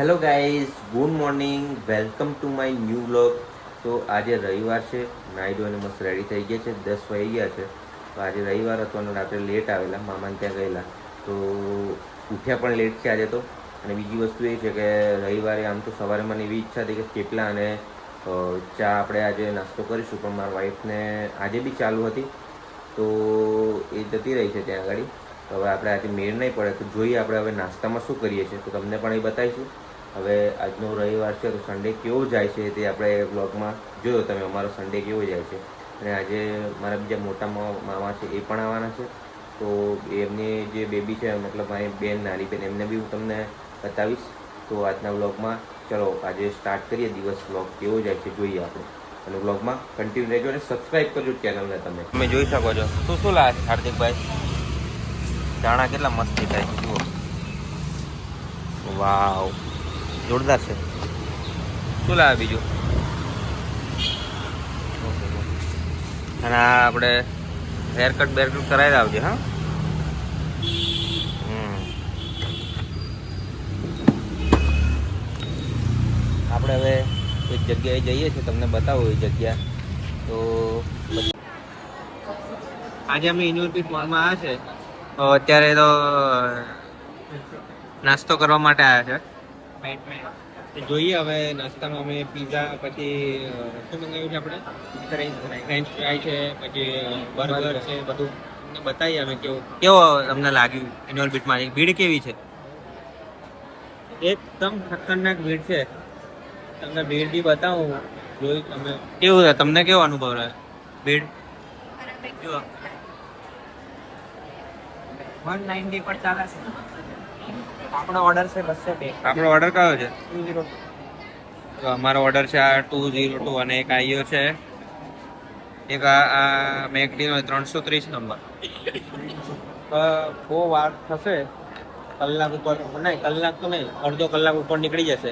Hello guys, good morning, welcome to my new vlog. તો આજે રવિવાર છે, નાહી ધોઈને મસ્ત રેડી થઈ ગયા છે, 10 વાગી ગયા છે. તો આજે રવિવાર હતો અને રાત્રે લેટ આવેલા, મામાને ત્યાં ગયેલા, તો ઉઠ્યા પણ લેટ છે આજે તો. અને બીજી વસ્તુ એ છે કે રવિવારે આમ તો સવારે મને એવી ઈચ્છા હતી કે થેપલા અને ચા આપણે આજે નાસ્તો કરીશું, પણ મારા વાઈફને આજે બી ચાલુ હતી, તો એ જતી રહી છે ત્યાં આગળ. તો હવે આપણે આજે મેળ નહીં પડે, તો જોઈએ આપણે હવે નાસ્તામાં શું કરીએ છીએ, તો તમને પણ એ બતાવીશું. હવે આજનો રવિવાર છે, તો સન્ડે કેવો જાય છે તે આપણે બ્લોગમાં જોયો તમે, અમારો સન્ડે કેવો જાય છે. અને આજે મારા બીજા મોટા મામા છે એ પણ આવવાના છે, તો એમની જે બેબી છે, મતલબ મારી બેન, નાની બેન, એમને બી હું તમને બતાવીશ. તો આજના બ્લોગમાં ચલો આજે સ્ટાર્ટ કરીએ, દિવસ બ્લોગ કેવો જાય છે જોઈએ આપણે. અને બ્લોગમાં કન્ટિન્યુ રહેજો અને સબસ્ક્રાઈબ કરજો ચેનલને. તમે જોઈ શકો છો. શું લાગે હાર્દિકભાઈ? ચાણા કેટલા મસ્ત દેખાય છે, જુઓ. વાવ, જોરદાર છે. શું લાવે બીજું? અને આ આપણે હેરકટ બેરકટ કરાવી આવજે. હા, આપણે હવે એક જગ્યાએ જઈએ છીએ, તમને બતાવું એ જગ્યા. તો આજે અમે યુનિવર્સિટી મોલમાં આવ્યા છે, તો અત્યારે તો નાસ્તો કરવા માટે આવ્યા છે. જોઈએ હવે નાસ્તામાં અમે પીઝા, પછી શું મંગાવ્યું છે આપણે? ફ્રેન્ચ ફ્રાય છે, પછી બર્ગર છે, બધું તમને બતાવીએ અમે કેવો તમને લાગ્યું. એન્યુઅલ બીટમાં ભીડ કેવી છે? એકદમ ખતરનાક ભીડ છે. તમને ભીડ બી બતાવું, જોઈ તમે કેવું છે, તમને કેવો અનુભવ રહે ભીડ? 190 પર ચાલે છે. આપણો ઓર્ડર છે 202. આપણો ઓર્ડર કયો છે? 202. તો અમારો ઓર્ડર છે આ 202, અને એક આવ્યો છે, એક આ મેકડીનો 330 નંબર. બહુ વાર થશે, કલાક ઉપર નહીં, કલાક તો નહીં, અડધો કલાક ઉપર નીકળી જશે.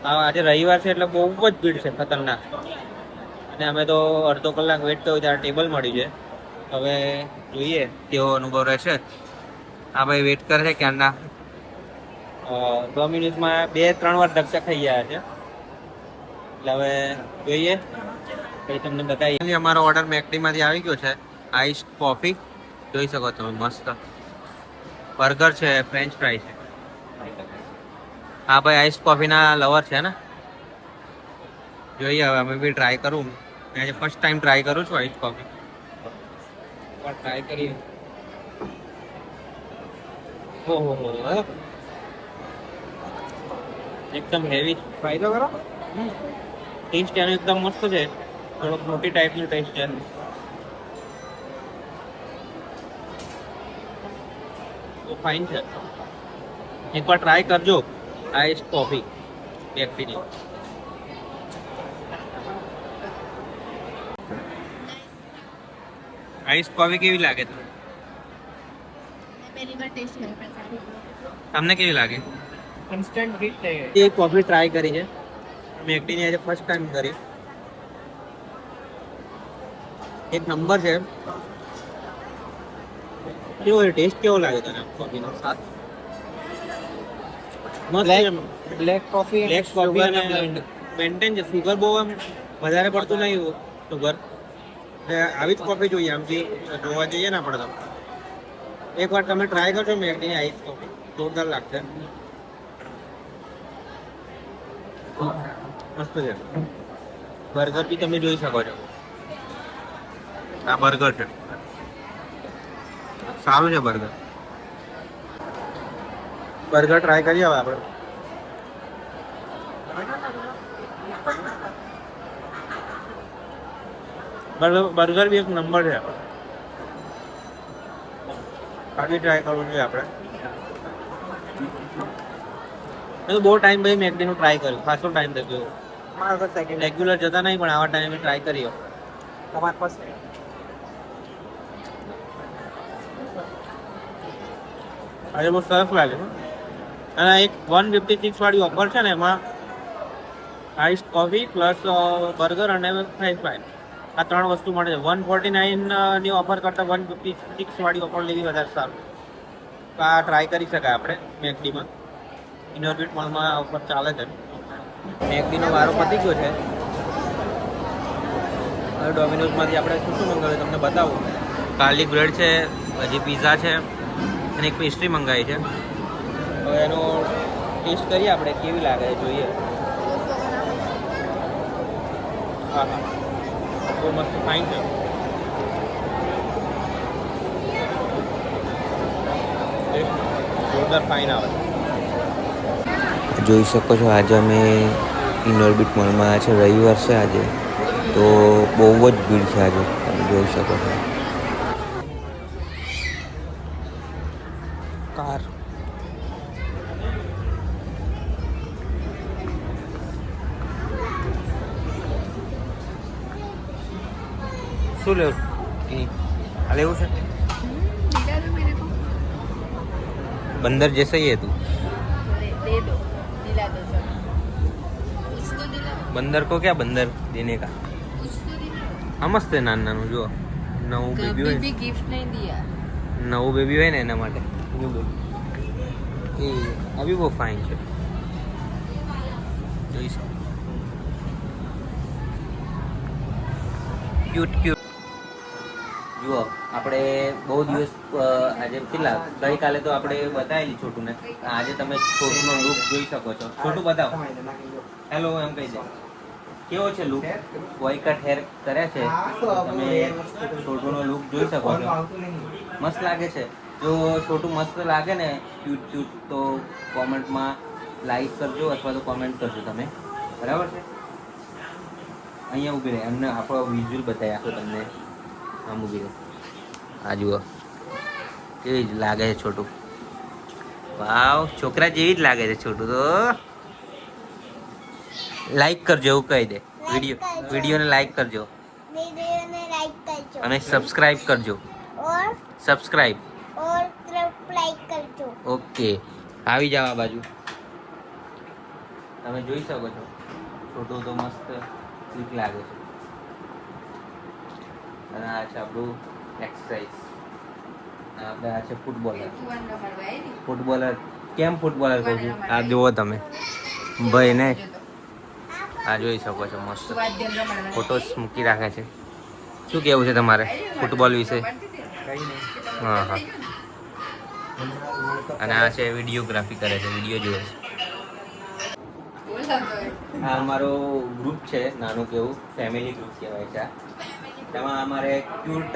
આજે રવિવાર છે એટલે બહુ જ ભીડ છે, ખતરનાક. અને અમે તો અડધો કલાક વેટ કર્યો, ત્યારે ટેબલ મળ્યું છે. હવે જોઈએ કેવો અનુભવ રહેશે. આ ભાઈ વેટ કરે છે ક્યારના. ડોમિનોઝમાં 2-3 વાર ધક્કા ખાઈ ગયા છે, એટલે હવે જોઈએ કંઈ તમને બતાવીએ. અમારો ઓર્ડર મેકડીમાંથી આવી ગયો છે, આઈસ કોફી જોઈ શકો તમે, મસ્ત. બર્ગર છે, ફ્રેન્ચ ફ્રાય છે. હા ભાઈ આઈસ કોફીના લવર છે ને. જોઈએ હવે અમે બી ટ્રાય કરું. આજે ફર્સ્ટ ટાઈમ ટ્રાય કરું છું આઈસ કોફી. ટ્રાય કરીએ. ઓહો, એકદમ હેવી. ટ્રાય તો કરો. ટેસ્ટ એનો એકદમ મસ્ત છે, થોડોક મોટી ટાઈપનો ટેસ્ટ છે. તો ફાઇન છે, એકવાર ટ્રાય કરજો આઈસ કોફી બેકરીની. આઈસ કોફી કેવી લાગે તમને? તમને કેવી લાગે? ઇન્સ્ટન્ટ હિટ છે. એ કોફી ટ્રાય કરી છે મેકડીની, આજે ફર્સ્ટ ટાઈમ કરી. એક નંબર છે. કેવો ટેસ્ટ કેવો લાગે તને કોફીનો? બ્લેક કોફી અને મેન્ટેન છે. સુગર બહુ આમ વધારે પડતું નહીં, સુગર. આવી જ કોફી જોઈએ આમથી જોવા જઈએ ને આપણે. તો એકવાર તમે ટ્રાય કરજો મેકડીની આઈસ કોફી, જોરદાર લાગશે, મસ્ત છે. બર્ગર બી તમે જોઈ શકો છો, આ બર્ગર છે, સારું છે બર્ગર. બર્ગર ટ્રાય કરીએ હવે આપણે. બર્ગર બી એક નંબર છે, બાકી ટ્રાય કરવું જોઈએ આપણે. મેં તો બહુ ટાઈમ પછી મેકડીનું ટ્રાય કર્યું, ખાસો ટાઈમ થઈ ગયો. રેગ્યુલર જતા નહીં, પણ આવા ટાઈમે ટ્રાય કર્યો. તમારી પાસે આજે બહુ સરસ લાગે. અને એક 156 વાળી ઓફર છે ને, એમાં આઈસ કોફી પ્લસ બર્ગર અને ફ્રેન્ચ ફ્રાય, આ 3 વસ્તુ મળે છે. 149ની ઓફર કરતાં 156 વાળી ઓફર લેવી વધારે સારું. તો આ ટ્રાય કરી શકાય આપણે મેકડીમાં. ઇનોર્બિટ મોલમાં ઓફર ચાલે છે. મેકડીનો વારો પતી ગયો છે. હવે ડોમિનોઝમાંથી આપણે શું શું મંગાવ્યું તમને બતાવું. ગાર્લિક બ્રેડ છે, હજી પીઝા છે અને એક પેસ્ટ્રી મંગાવી છે. હવે એનો ટેસ્ટ કરીએ આપણે કેવી લાગે છે જોઈએ. હા હા, બહુ મસ્ત ફાઇન છે. જોરદાર ફાઇન આવે. જોઈ શકો છો આજે અમે ઇનોર્બિટ મોલમાં છે. રવિવાર છે આજે, તો બહુ જ ભીડ છે આજે, તમે જોઈ શકો છો. કાર શું લેવું? આ લેવું છે? बंदर जैसा ही है तू. दे दो, दिला दो सब. कुछ तो दिला दो. बंदर को क्या बंदर देने का? कुछ तो दिला दो. આ મસ્ત છે નાનું જો નવું બેબી कभी હોય भी गिफ्ट नहीं दिया. નવું બેબી હોય ને એના માટે ન્યુ બેબી એ આ બી બહુ ફાઇન છે. જોઈ શકો ક્યુટ ક્યુટ. જુઓ આપણે બહુ દિવસ આજે કેટલા ગઈકાલે તો આપણે બતાવેલી છોટુને. આજે તમે છોટુનો લુક જોઈ શકો છો. છોટું બતાવો. હેલો એમ કહી દે. કેવો છે લુક? બોય કટ હેર કર્યા છે. તમે છોટુનો લુક જોઈ શકો છો. મસ્ત લાગે છે. જો છોટું મસ્ત લાગે ને ક્યુટ ક્યુટ તો કોમેન્ટમાં લાઈક કરજો અથવા તો કોમેન્ટ કરજો તમે. બરાબર છે? અહીંયા ઊભી રહે એમને આપણો વિઝ્યુઅલ બતાવી આપો તમને. આમ ઊભી રહે. આ જુઓ કેવી જ લાગે છે છોટું. વાવ, છોકરા જેવી જ લાગે છે છોટું તો. લાઈક કરજો એવું કહી દે. વિડીયોને લાઈક કરજો वीडियो ने लाइक करजो અને સબસ્ક્રાઇબ કરજો. और સબસ્ક્રાઇબ. लाइक करजो. ઓકે, આવી જાવ આ બાજુ. તમે જોઈ શકો છો છોટું તો મસ્ત ક્વિક લાગે છે. અને આ છે આપણું એક્સરસાઇઝ. આપણે આ છે ફૂટબોલર. ફૂટબોલર કેમ ફૂટબોલર કહું છું? આ જુઓ તમે ભાઈ ને આ જોઈ શકો છો મસ્ત ફોટોસ મૂકી રાખે છે. શું કહેવું છે તમારે ફૂટબોલ વિશે? હા હા. અને આ છે વિડીયોગ્રાફી કરે છે, વિડીયો જુએ છે. આ અમારો ગ્રુપ છે નાનું કેવું ફેમિલી ગ્રુપ કહેવાય છે. તેમાં हमारे क्यूट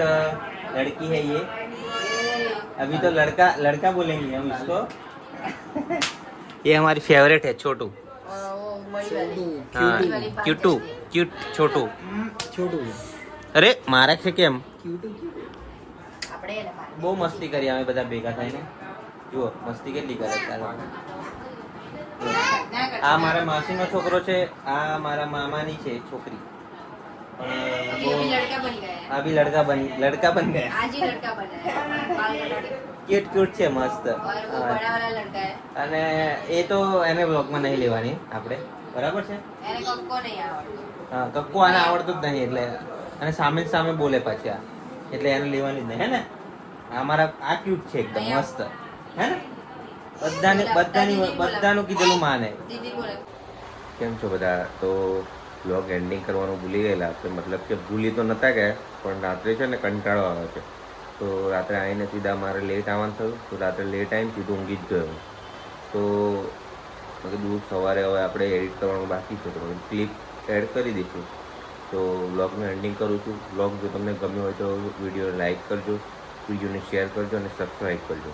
लड़की है ये. अभी तो लड़का बोलेंगे हम इसको. ये हमारी फेवरेट है छोटू. हाँ, क्यूटू क्यूट छोटू. અરે મારે છે કેમ? બહુ મસ્તી કરી અમે બધા ભેગા થઈને. જુઓ મસ્તી કેટલી કરે. ચાલો આ મારા માસીનો છોકરો છે, આ મારા મામાની છે છોકરી. આ બી લડકા બન ગયા. आज ही लड़का बना है. बाल कटा के. ક્યુટ ક્યુટ છે મસ્ત. और वो बड़ा वाला लड़का है. અને એ તો એને બ્લોગમાં નહીં લેવાની આપણે, બરાબર છે? એને કક્કો નહીં આવડતું. હા, કક્કો આને આવડતું જ નહીં એટલે. અને સામે જ સામે બોલે પાછી આ, એટલે એને લેવાની જ નહીં. હે ને? અમારા આ ક્યુટ છે એકદમ મસ્ત. હે ને? બધાનું કીધેલું માને. दीदी बोले. કેમ છો બધા? તો બ્લોગ એન્ડિંગ કરવાનું ભૂલી ગયેલા આપણે. મતલબ કે ભૂલી તો નહોતા ગયા, પણ રાત્રે છે ને કંટાળો આવે છે. તો રાત્રે આવીને સીધા મારે લેટ આવવાનું થયું. તો રાત્રે લેટ આવીને સીધું ઊંઘી જ ગયો. તો મેં કીધું સવારે હવે આપણે એડિટ કરવાનું બાકી છે, તો ક્લિપ એડ કરી દઈશું. તો બ્લોગનું એન્ડિંગ કરું છું. બ્લોગ જો તમને ગમ્યો હોય તો વિડીયોને લાઈક કરજો, વિડીયોને શેર કરજો અને સબસ્ક્રાઈબ કરજો.